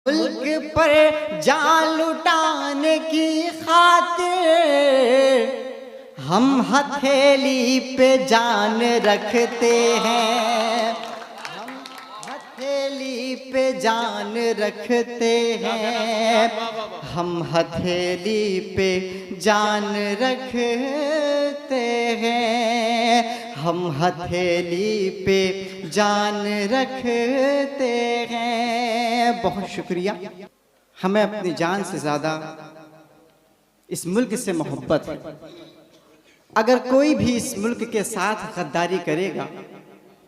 मुल्क पर जान लुटाने की खातिर हम हथेली पे जान रखते हैं, हम हथेली पे जान रखते हैं, हम हथेली पे जान रखते हैं, हम हथेली पे जान रखते हैं। बहुत शुक्रिया। हमें अपनी जान से ज़्यादा इस मुल्क से मोहब्बत है। अगर कोई भी इस मुल्क के साथ गद्दारी करेगा,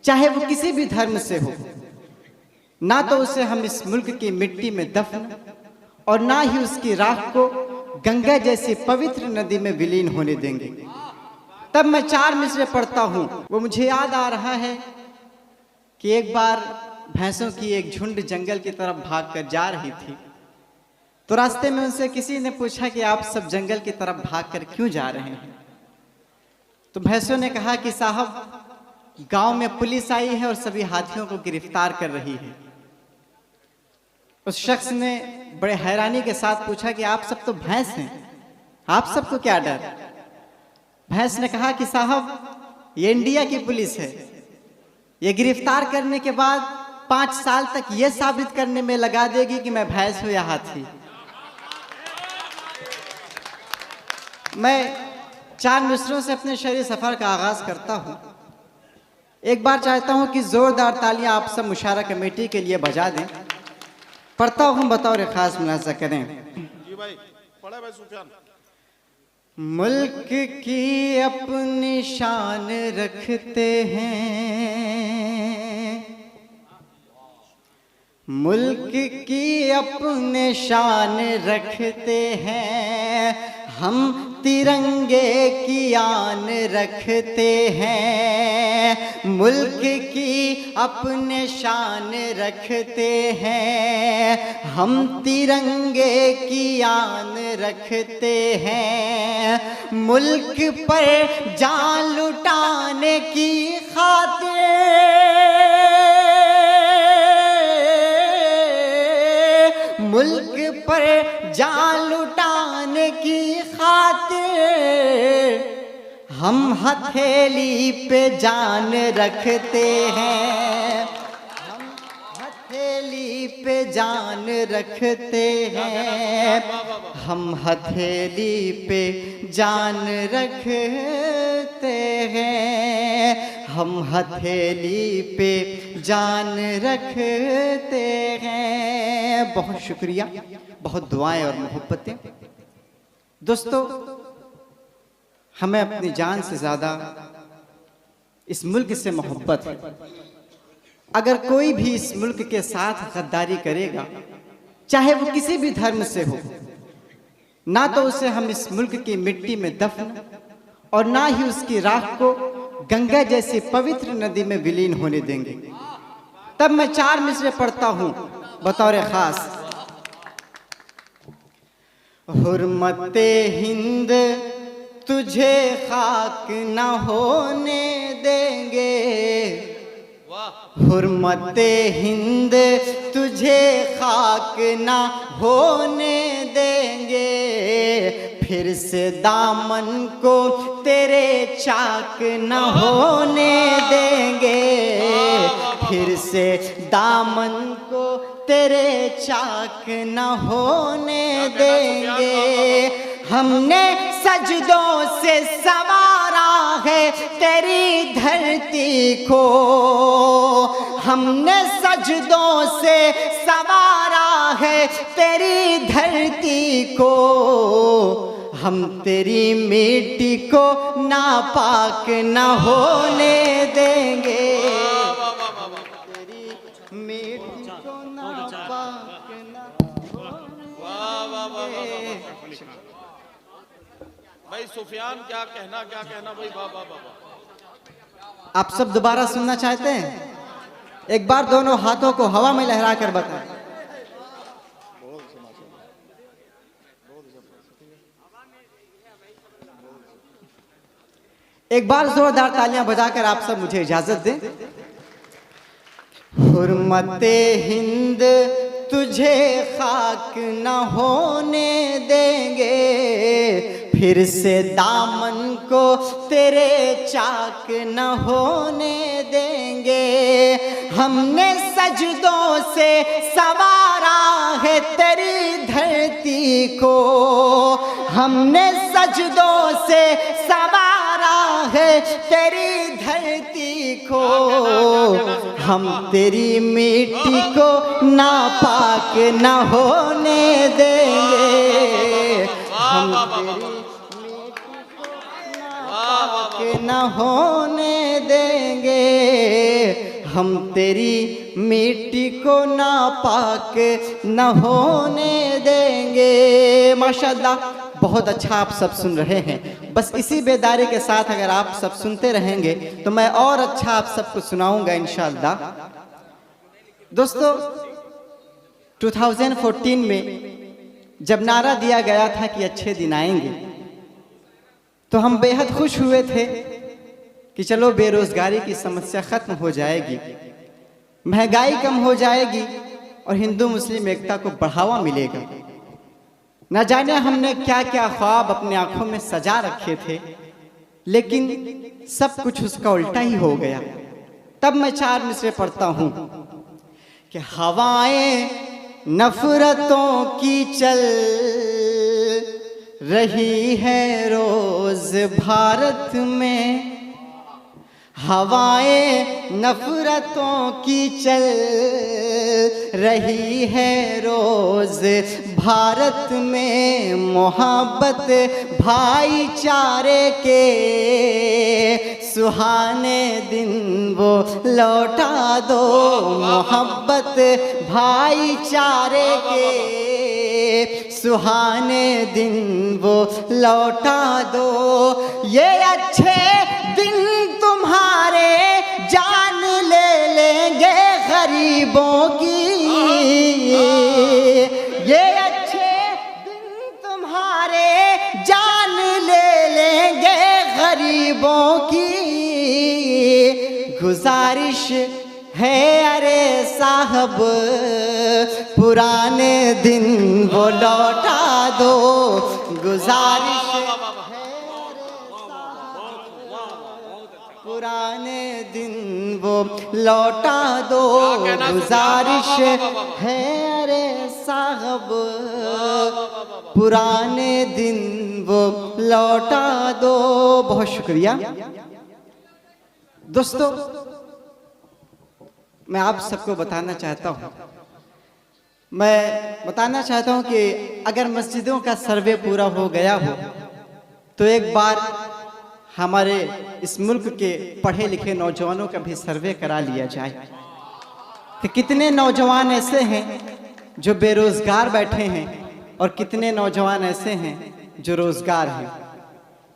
चाहे वो किसी भी धर्म से हो, ना तो उसे हम इस मुल्क की मिट्टी में दफन और ना ही उसकी राख को गंगा जैसी पवित्र नदी में विलीन होने देंगे। तब मैं 4 मिसरे पढ़ता हूँ। वो मुझे याद आ रहा है कि एक बार भैंसों की एक झुंड जंगल की तरफ भागकर जा रही थी, तो रास्ते में उनसे किसी ने पूछा कि आप सब जंगल की तरफ भागकर क्यों जा रहे हैं। तो भैंसों ने कहा कि साहब, गांव में पुलिस आई है और सभी हाथियों को गिरफ्तार कर रही है। उस शख्स ने बड़े हैरानी के साथ पूछा कि आप सब तो भैंस हैं, आप सबको क्या डर। भैंस ने कहा कि साहब, ये इंडिया की पुलिस है, ये गिरफ्तार करने के बाद 5 साल तक ये साबित करने में लगा देगी कि मैं भैंस हूं या हाथी। मैं 4 मिसरों से अपने शहरी सफर का आगाज करता हूं। एक बार चाहता हूं कि जोरदार तालियां आप सब मुशारा कमेटी के लिए बजा दें। पढ़ता हूं, बतौर खास मुलाजा करें। जी भाई, पढ़े भाई सुफियान। मुल्क की अपनी शान रखते हैं, मुल्क की अपने शान रखते हैं, हम तिरंगे की आन रखते हैं, मुल्क की अपने शान रखते हैं, हम तिरंगे की आन रखते हैं, मुल्क पर जान लुटाने की खातिर मुल्क पर जान लुटाने की खातिर हम हथेली पे जान रखते हैं, हम हथेली पे जान रखते हैं, हम हथेली पे जान रखते हैं, हम हथेली पे जान रखते हैं। बहुत शुक्रिया, बहुत दुआएं और मोहब्बतें। दोस्तों, हमें अपनी जान से ज़्यादा इस मुल्क से मोहब्बत है। अगर कोई भी इस मुल्क के साथ गद्दारी करेगा, चाहे वो किसी भी धर्म से हो, ना तो उसे हम इस मुल्क की मिट्टी में दफन और ना ही उसकी राख को गंगा जैसी पवित्र नदी में विलीन होने देंगे। तब मैं 4 मिसरे पढ़ता हूं बतौर खास। हुर्मते हिंद तुझे खाक न होने देंगे, हुर्मते हिंद तुझे खाक न होने देंगे, फिर से दामन को तेरे चाक न होने देंगे, फिर से दामन को तेरे चाक न होने देंगे। हमने सजदों से संवारा है तेरी धरती को, हमने सजदों से संवारा है तेरी धरती को, हम तेरी मिट्टी को नापाक न होने देंगे, तेरी मिट्टी को नापाक न होने देंगे। भाई सुफियान, क्या कहना भाई। वाह वाह वाह। आप सब दोबारा सुनना चाहते हैं? एक बार दोनों हाथों को हवा में लहरा कर बताएं। एक बार जोरदार तालियां बजाकर आप सब मुझे इजाजत दें। हुर्मते हिंद तुझ तुझे खाक न होने देंगे, फिर से दामन को तेरे चाक न होने देंगे। हमने सजदों से सवारा है तेरी धरती को, हमने सजदों से सवारा है तेरी धरती को। हम तेरी मिट्टी को नापाक न होने देंगे, हम तेरी न होने देंगे, हम तेरी मिट्टी को नापाक न होने देंगे। माशाअल्लाह, बहुत अच्छा आप सब सुन रहे हैं। बस इसी बेदारी के साथ अगर आप सब सुनते रहेंगे तो मैं और अच्छा आप सबको सुनाऊंगा इंशाअल्लाह। दोस्तों, 2014 में जब नारा दिया गया था कि अच्छे दिन आएंगे, तो हम बेहद खुश हुए थे कि चलो बेरोजगारी की समस्या खत्म हो जाएगी, महंगाई कम हो जाएगी और हिंदू मुस्लिम एकता को बढ़ावा मिलेगा। न जाने हमने क्या क्या ख्वाब अपने आंखों में सजा रखे थे, लेकिन सब कुछ उसका उल्टा ही हो गया। तब मैं 4 मिसरे पढ़ता हूं कि हवाएं नफरतों की चल रही है रोज भारत में, हवाएं नफरतों की चल रही है रोज भारत में। मोहब्बत भाईचारे के सुहाने दिन वो लौटा दो, मोहब्बत भाईचारे के सुहाने दिन वो लौटा दो। ये अच्छे दिन तुम्हारे जान ले लेंगे गरीबों की, ये अच्छे दिन तुम्हारे जान ले लेंगे गरीबों की। गुजारिश है अरे साहब पुराने दिन वो लौटा दो, गुजारिश पुराने दिन वो लौटा दो, गुजारिश है अरे साहब पुराने दिन वो लौटा दो। बहुत शुक्रिया दोस्तों। मैं आप सबको बताना चाहता हूँ, कि अगर मस्जिदों का सर्वे पूरा हो गया हो तो एक बार हमारे इस मुल्क के पढ़े लिखे नौजवानों का भी सर्वे करा लिया जाए कि कितने नौजवान ऐसे हैं जो बेरोजगार बैठे हैं और कितने नौजवान ऐसे हैं जो रोजगार हैं।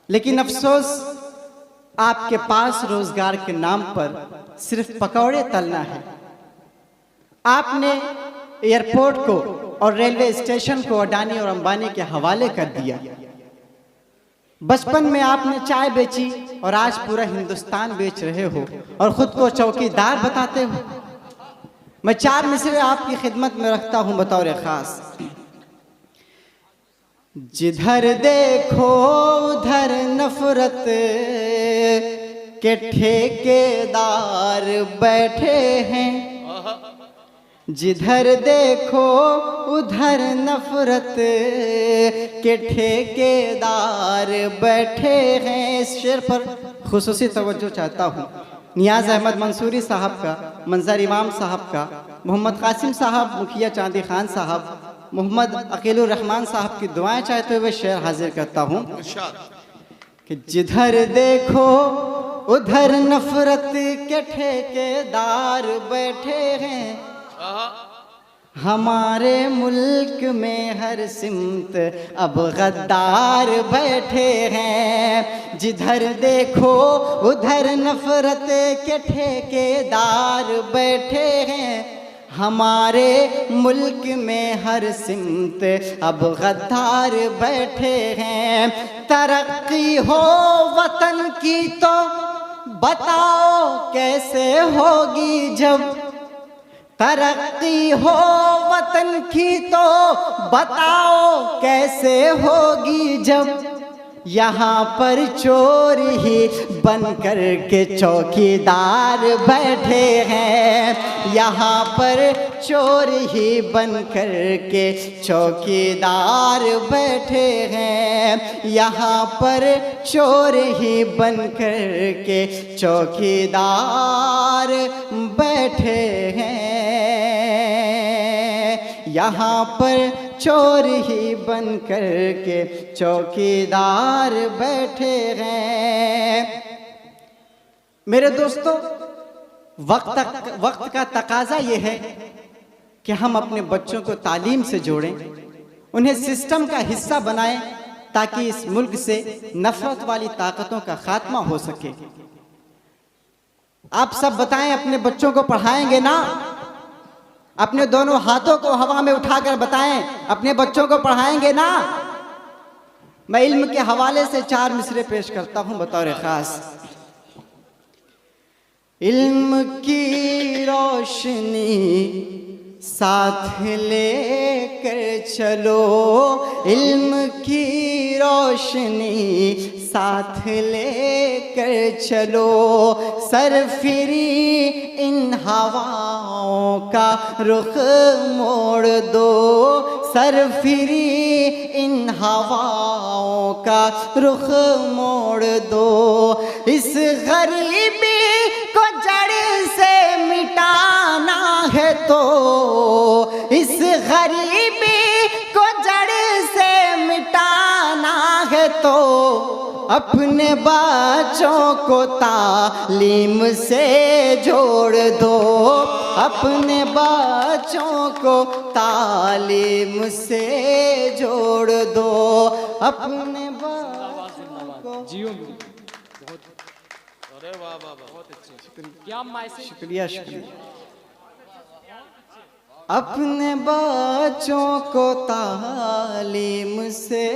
लेकिन अफसोस, आपके पास रोजगार के नाम पर सिर्फ पकौड़े तलना है। आपने एयरपोर्ट को और रेलवे स्टेशन को अडानी और अंबानी के हवाले कर दिया। बचपन में आपने चाय बेची और आज पूरा हिंदुस्तान बेच रहे हो और खुद को चौकीदार बताते हो। मैं 4 मिसरे आपकी खिदमत में रखता हूं बतौर खास। जिधर देखो उधर नफरत के ठेकेदार बैठे हैं, जिधर देखो उधर नफरत के ठेकेदार बैठे हैं। इस शेर पर खुसूसी तवज्जो चाहता हूँ नियाज अहमद मंसूरी साहब का, मंजर इमाम साहब का, मोहम्मद कासिम साहब, मुखिया चांदी खान साहब, मोहम्मद अकीलुर रहमान साहब की दुआएं चाहते हुए शेर हाजिर करता हूँ कि जिधर देखो उधर नफरत के ठेकेदार बैठे हैं, हमारे मुल्क में हर सिमत अब गद्दार बैठे हैं। जिधर देखो उधर नफरत के ठेकेदार बैठे हैं, हमारे मुल्क में हर सिमत अब गद्दार बैठे हैं। तरक्की हो वतन की तो बताओ कैसे होगी जब, तरक्की हो वतन की तो बताओ कैसे होगी, जब यहाँ पर चोर ही बनकर के चौकीदार बैठे हैं। यहाँ पर चोर ही बनकर के चौकीदार बैठे हैं। यहाँ पर चोर ही बनकर के चौकीदार बैठे हैं। यहाँ पर चोर ही बनकर के चौकीदार बैठे हैं। मेरे दोस्तों, वक्त का तकाजा ये है कि हम अपने बच्चों को तालीम से जोड़ें, उन्हें सिस्टम का हिस्सा बनाएं, ताकि इस मुल्क से नफरत वाली ताकतों का खात्मा हो सके। आप सब बताएं, अपने बच्चों को पढ़ाएंगे ना? अपने दोनों हाथों को हवा में उठाकर बताएं, अपने बच्चों को पढ़ाएंगे ना? मैं इल्म के हवाले से 4 मिसरे पेश करता हूं बतौर खास। इल्म की रोशनी साथ लेकर चलो, इल्म की रोशनी साथ लेकर चलो, सरफिरी इन हवाओं का रुख मोड़ दो, सरफिरी इन हवाओं का रुख मोड़ दो। इस गरीबी को जड़ से मिटाना है तो, इस गरीबी को जड़ से मिटाना है तो, अपने बच्चों को तालीम से जोड़ दो, अपने बच्चों को तालीम से जोड़ दो, अपने बच्चों को। अरे वाह वाह बहुत अच्छे, क्या मैसेज। शुक्रिया शुक्रिया। अपने बच्चों को तालीम से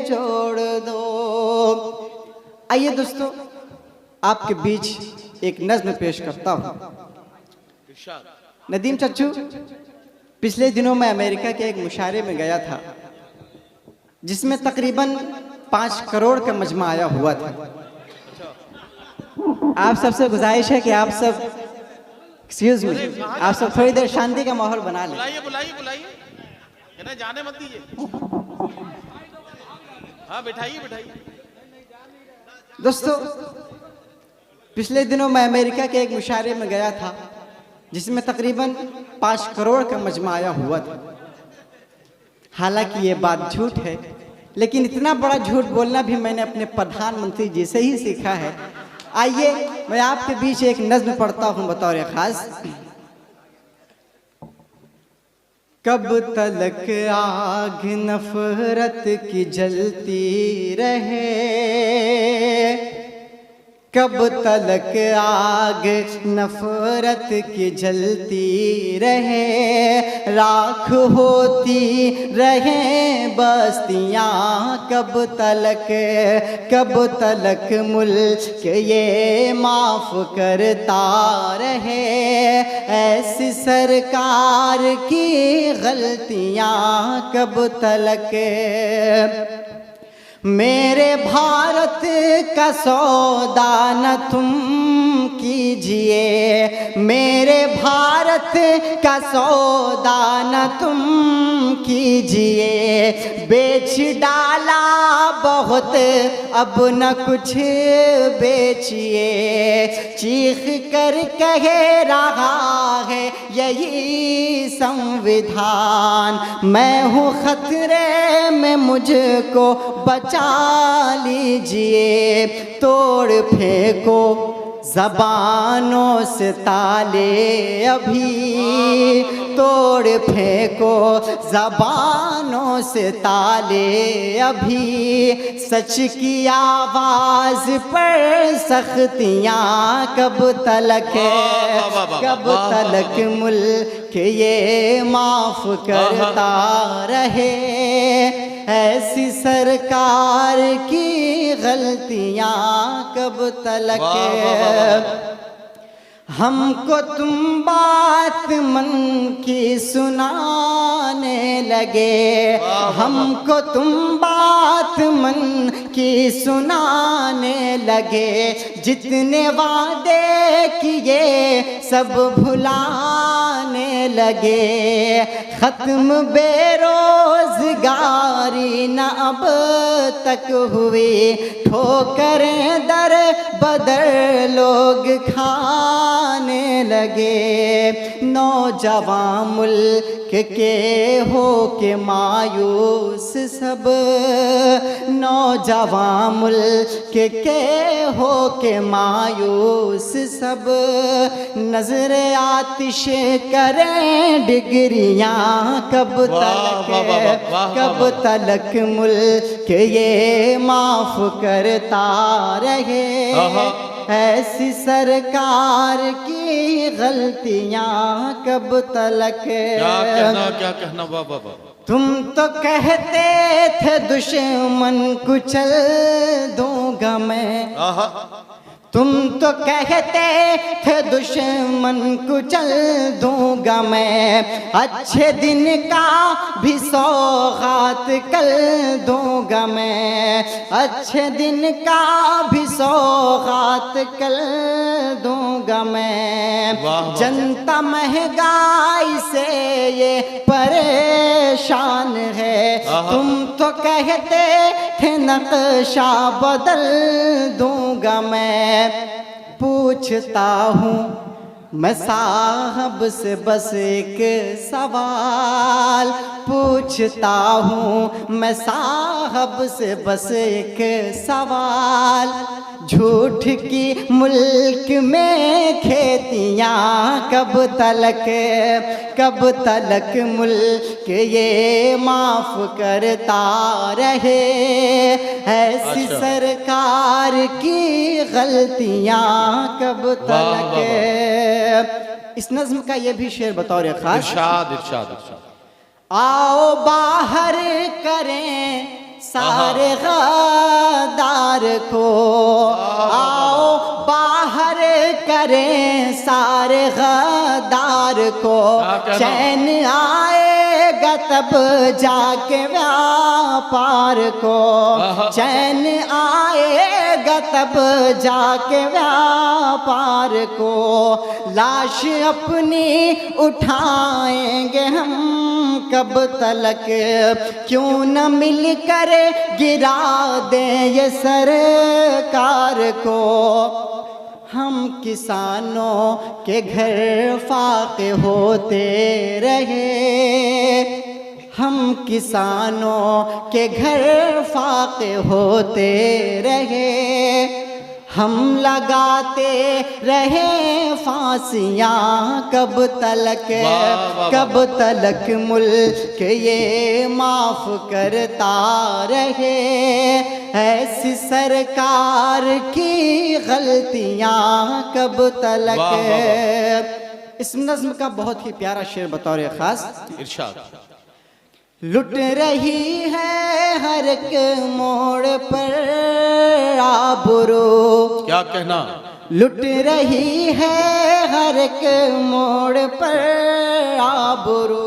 जोड़ दो। आइए दोस्तों, आपके बीच एक नज्म पेश करता हूँ। इरशाद। नदीम चच्चू, पिछले दिनों मैं अमेरिका के एक मुशायरे में गया था, जिसमें तकरीबन 5 करोड़ का मजमा आया हुआ था। आप सबसे गुजारिश है कि आप सब, एक्सक्यूज मी, आप सब थोड़ी देर शांति का माहौल बना लें। बुलाइए बुलाइए बुलाइए, इन्हें जाने मत दीजिए। हाँ बिठाइए बिठाइए। दोस्तों, पिछले दिनों मैं अमेरिका के एक मुशायरे में गया था, जिसमें तकरीबन 5 करोड़ का मजमा आया हुआ था। हालांकि ये बात झूठ है, लेकिन इतना बड़ा झूठ बोलना भी मैंने अपने प्रधानमंत्री जी से ही सीखा है। आइए मैं आपके बीच एक नज्म पढ़ता हूं बतौर खास। कब तलक आग नफरत की जलती रहे, कब तलक आग नफरत की जलती रहे, राख होती रहे बस्तियाँ, कब तलक मुल्क ये माफ करता रहे, ऐसी सरकार की गलतियाँ कब तलक। मेरे भारत का सौदा न तुम कीजिए, मेरे भारत का सौदा न तुम कीजिए, बेच डाला बहुत अब न कुछ बेचिए, चीख कर कह रहा है यही संविधान, मैं हूँ खतरे में मुझको बचा लीजिए, तोड़ फेंको ज़बानों से ताले अभी, तोड़ फेंको ज़बानों से ताले अभी, सच की आवाज़ पर सख्तियाँ कब तलक है, कब तलक मुल्क ये माफ़ करता रहे, ऐसी सरकार की गलतियाँ कब तलक है। हमको तुम बात मन की सुनाने लगे, हमको तुम बात मन की सुनाने लगे, जितने वादे किए सब भुलाने लगे। खत्म बेरोजगारी न अब तक हुई, ठोकरें दर बदर लोग खाने लगे। नौजवान मुल्क के हो के मायूस सब, नौजवान मुल्क के हो के मायूस सब, नजर आतिश करें डिग्रियां कब तलक, कब तलक मुल्क ये माफ करता रहे। ऐसी सरकार की गलतियां कब तलक। क्या कहना वाह वाह वाह। तुम तो कहते थे दुश्मन कुचल दूंगा मैं, तुम तो कहते थे दुश्मन कुचल दूंगा मैं, अच्छे दिन का भी सौगात कल दूंगा मैं, अच्छे दिन का भी सौगात कल दूंगा मैं। जनता महंगाई से ये परेशान है, तुम तो कहते थे नक्शा बदल दूंगा मैं। पूछता हूँ मैं साहब से बस एक सवाल, पूछता हूँ मैं साहब से बस एक सवाल, झूठ की मुल्क में खेतियाँ कब तलक, कब तलक मुल्क ये माफ करता रहे। ऐसी सरकार की गलतियाँ कब तलक। इस नज्म का ये भी शेर बतौर खास, इरशाद इरशाद इरशाद। आओ बाहर करें सारे गद्दार को, आओ बाहर करें सारे गद्दार को, चैन आएगा तब जाके व्यापार को, चैन आएगा तब जाके व्यापार को। लाश अपनी उठाएंगे हम कब तलक, क्यों न मिल कर गिरा दें ये सरकार को। हम किसानों के घर फाके होते रहे, हम किसानों के घर फाके होते रहे, हम लगाते रहे फांसियाँ कब तलक, कब तलक मुल्क ये माफ करता रहे। ऐसी सरकार की गलतियाँ कब तलक। इस नज्म का बहुत ही प्यारा शेर बतौर खास, इरशाद। लुट रही है हर एक मोड़ पर आबरू, क्या कहना, लुट रही है हर एक मोड़ पर आबरू,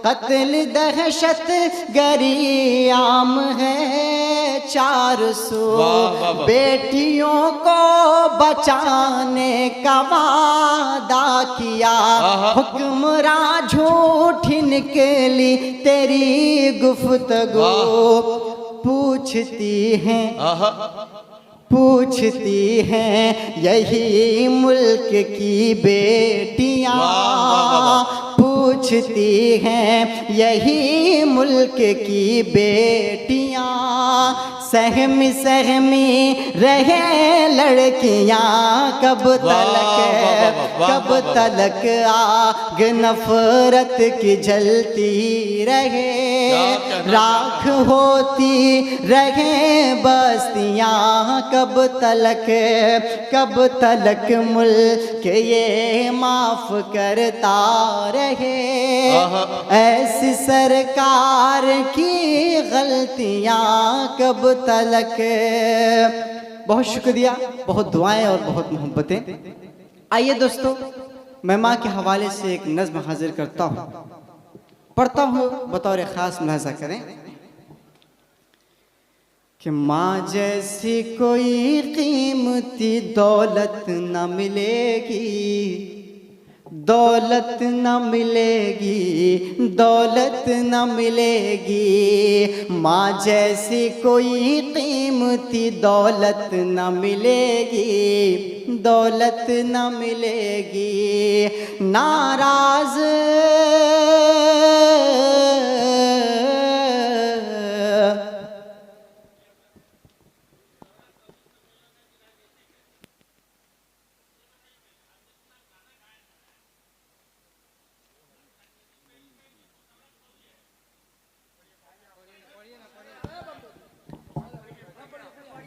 कत्ल दहशत गरी आम है 400, बेटियों को बचाने का वादा किया, हुक्मरान झूठी निकली तेरी गुफ्तगू। पूछती हैं पूछती हैं यही मुल्क की बेटियां, पूछती हैं यही मुल्क की बेटियां, सहमी सहमी रहे लड़कियां कब तलक, कब तलक आग नफरत की जलती रहे, राख होती रहे बस्तियां कब तलक, कब तलक मुल्क ये माफ करता रहे। ऐसी सरकार की गलतियां कब तलक। बहुत शुक्रिया, बहुत दुआएं और बहुत मोहब्बतें। आइए दोस्तों, मैं माँ के हवाले से एक नज़्म हाजिर करता हूँ, पढ़ता हूँ, बतौर ख़ास मुलाहिज़ा करें कि माँ जैसी कोई कीमती दौलत न मिलेगी, दौलत न मिलेगी, दौलत न मिलेगी। माँ जैसी कोई कीमती दौलत न मिलेगी, दौलत न मिलेगी। नाराज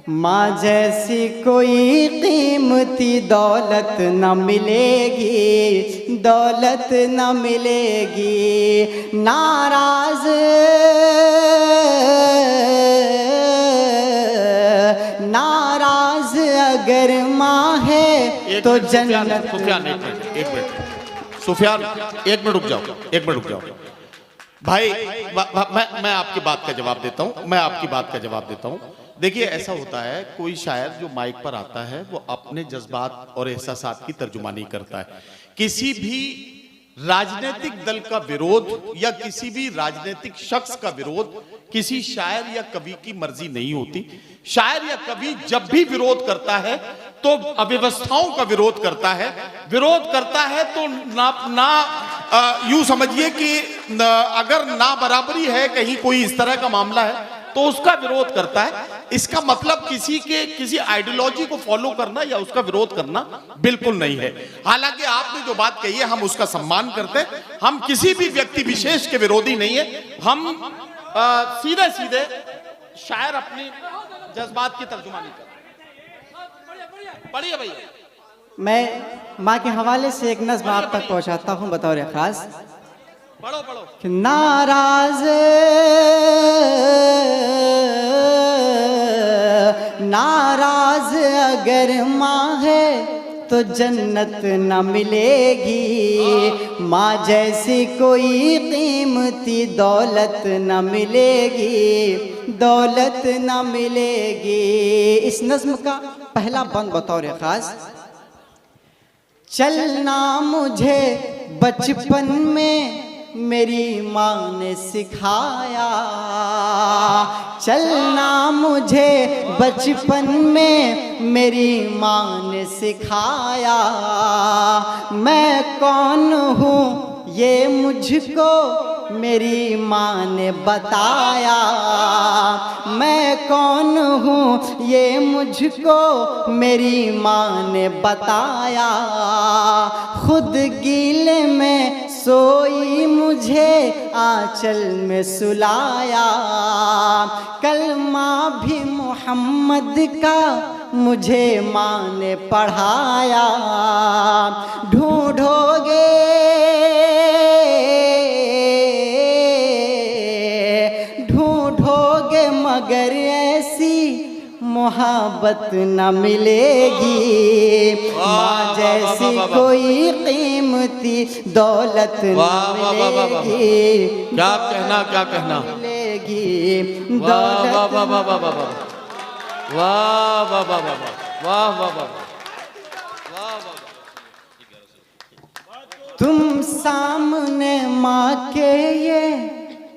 माँ जैसी कोई कीमती दौलत न मिलेगी, दौलत न मिलेगी। नाराज नाराज अगर माँ है तो जन्नत। सुफियान एक मिनट सुफियान एक मिनट रुक जाओ, एक मिनट रुक जाओ भाई। मैं आपकी बात का जवाब देता हूँ, मैं आपकी बात का जवाब देता हूँ। देखिए ऐसा होता है, कोई शायर जो माइक पर आता है वो अपने जज्बात और एहसासात की तर्जुमानी करता है। किसी भी राजनीतिक दल का विरोध या किसी भी राजनीतिक शख्स का विरोध किसी शायर या कवि की मर्जी नहीं होती। शायर या कवि जब भी विरोध करता है तो अव्यवस्थाओं का विरोध करता है, विरोध करता है तो यूं समझिए कि अगर ना बराबरी है, कहीं कोई इस तरह का मामला है तो उसका विरोध करता है। इसका मतलब किसी आइडियोलॉजी को फॉलो करना या उसका विरोध करना बिल्कुल नहीं है। हालांकि आपने जो बात कही है हम उसका सम्मान करते हैं, हम किसी भी व्यक्ति विशेष के विरोधी नहीं है। हम सीधे सीधे शायर अपनी जज्बात की तर्जुमानी करते हैं। पढ़िए भैया। मैं माँ के हवाले से एक नज़्म आप तक पहुँचाता हूँ बतौर ख़ास। पढ़ो पढ़ो। कि नाराज नाराज अगर माँ है तो जन्नत न मिलेगी। माँ जैसी कोई कीमती दौलत न मिलेगी, दौलत न मिलेगी। इस नज़्म का पहला बंद बतौर ख़ास। चलना मुझे बचपन में मेरी माँ ने सिखाया, चलना मुझे बचपन में मेरी माँ ने सिखाया। मैं कौन हूँ ये मुझको मेरी माँ ने बताया, मैं कौन हूँ ये मुझको मेरी माँ ने बताया। खुद गीले में सोई मुझे आंचल में सुलाया। कलमा भी मोहम्मद का मुझे माँ ने पढ़ाया। ढूंढोगे ढूंढोगे मगर ऐसी मोहब्बत न मिलेगी। माँ जैसी कोई कीमती दौलत न मिलेगी। क्या कहना, क्या कहना मिलेगी वाह वाह दौलत। वाह वाह वाह वाह वाह वाह वाह वाह वाह वाह वाह। तुम सामने माँ के ये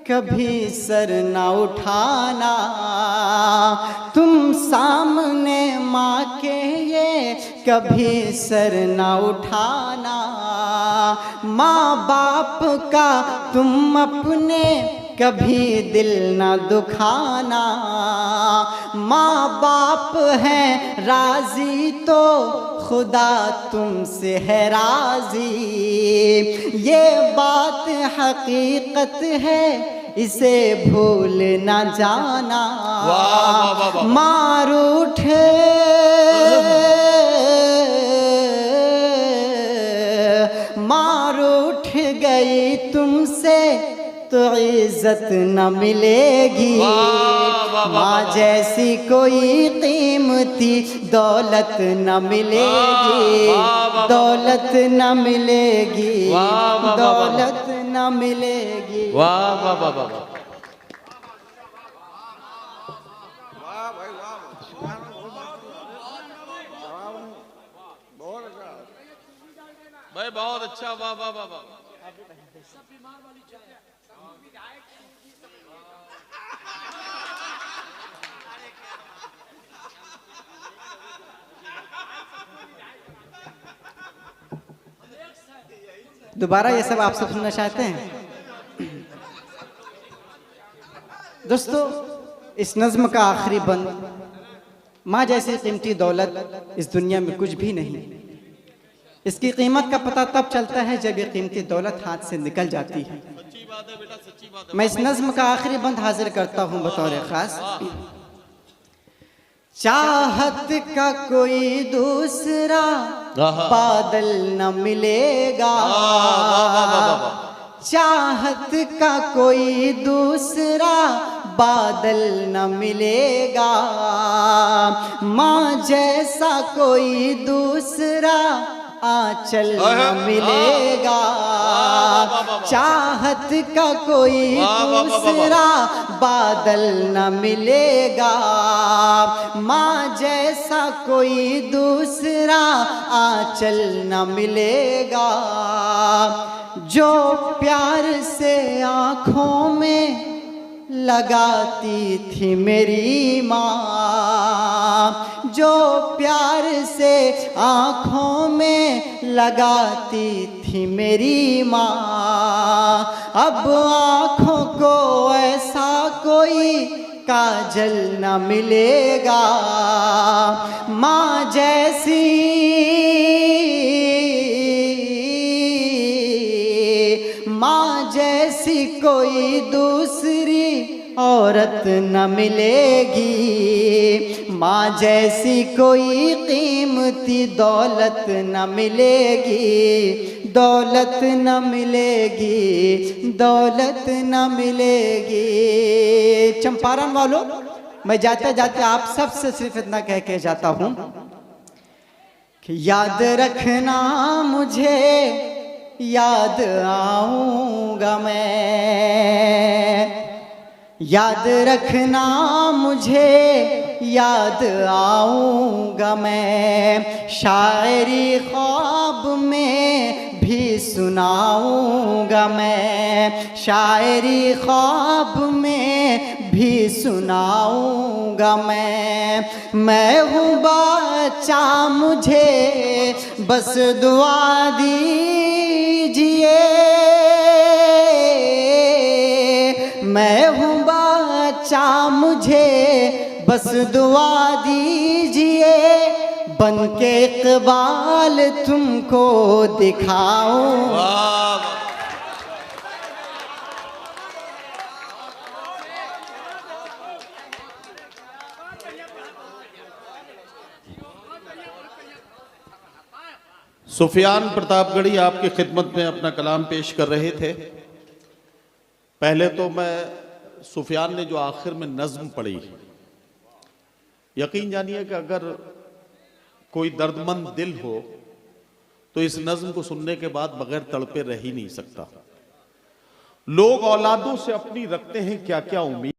कभी सर न उठाना, तुम सामने माँ के ये कभी सर न उठाना। माँ बाप का तुम अपने कभी दिल न दुखाना। माँ बाप हैं राजी तो खुदा तुमसे है राजी। ये बात हकीकत है इसे भूल न जाना। मार उठे मार उठ गई तुमसे तो इज्जत इज्जत न मिलेगी, माँ जैसी कोई कीमती दौलत न मिलेगी, दौलत न मिलेगी, दौलत न मिलेगी। वाह वाह वाह वाह। भाई बहुत अच्छा, वाह वाह वाह वाह। दोबारा ये सब आप सब सुनना चाहते हैं? दोस्तों, इस नज्म का आखिरी बंद, माँ जैसी कीमती दौलत इस दुनिया में कुछ भी नहीं। इसकी कीमत का पता तब चलता है जब ये कीमती दौलत हाथ से निकल जाती है। सच्ची बात है बेटा, सच्ची बात है। मैं इस नज्म का आखिरी बंद हाजिर करता हूं बतौर खास। चाहत का कोई दूसरा बादल न मिलेगा, चाहत का कोई दूसरा बादल न मिलेगा, माँ जैसा कोई दूसरा आंचल न मिलेगा, चाहत का कोई दूसरा बादल न मिलेगा, माँ जैसा कोई दूसरा आंचल न मिलेगा। जो प्यार से आँखों में लगाती थी मेरी माँ, जो प्यार से आँखों में लगाती थी मेरी माँ, अब आँखों को ऐसा कोई काजल न मिलेगा, माँ जैसी, माँ जैसी कोई दूसरी औरत न मिलेगी, माँ जैसी कोई कीमती दौलत न मिलेगी, दौलत न मिलेगी, दौलत न मिलेगी। चंपारण वालों, मैं जाते जाते आप सबसे सिर्फ इतना कह के जाता हूँ कि याद रखना मुझे याद आऊँगा मैं, याद रखना मुझे याद आऊँगा मैं, शायरी ख्वाब में भी सुनाऊँगा मैं, शायरी ख्वाब में भी सुनाऊँगा मैं हूँ बच्चा मुझे बस दुआ दीजिए, मैं हूँ बच्चा मुझे बस दुआ दीजिए, बन के इकबाल तुमको दिखाऊं। सुफियान प्रतापगढ़ी आपकी खिदमत में अपना कलाम पेश कर रहे थे। पहले तो मैं सुफियान ने जो आखिर में नज्म पढ़ी, यकीन जानिए कि अगर कोई दर्दमंद दिल हो तो इस नज्म को सुनने के बाद बगैर तड़पे रह ही नहीं सकता। लोग औलादों से अपनी रखते हैं क्या क्या उम्मीद।